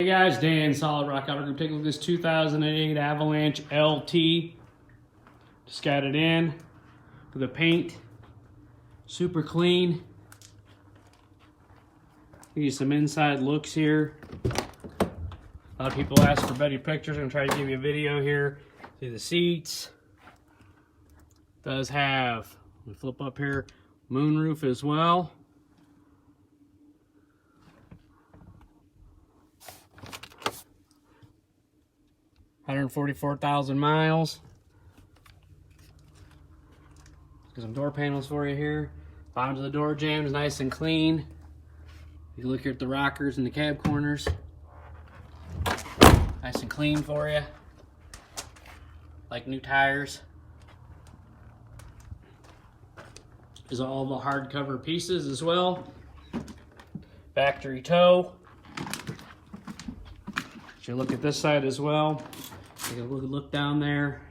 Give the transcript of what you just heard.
Hey guys, Dan, Solid Rock Auto Group. Take a look at this 2008 Avalanche LT. Just got it in with the paint, super clean. Give you some inside looks here. A lot of people ask for better pictures. I'm gonna try to give you a video here. See the seats. Does have, let me flip up here, moonroof as well. $144,000 miles. Got some door panels for you here. Bottoms of the door jambs nice and clean. You can look here at the rockers and the cab corners. Nice and clean for you. Like new tires. There's all the hardcover pieces as well. Factory tow. You look at this side as well. Take a look down there.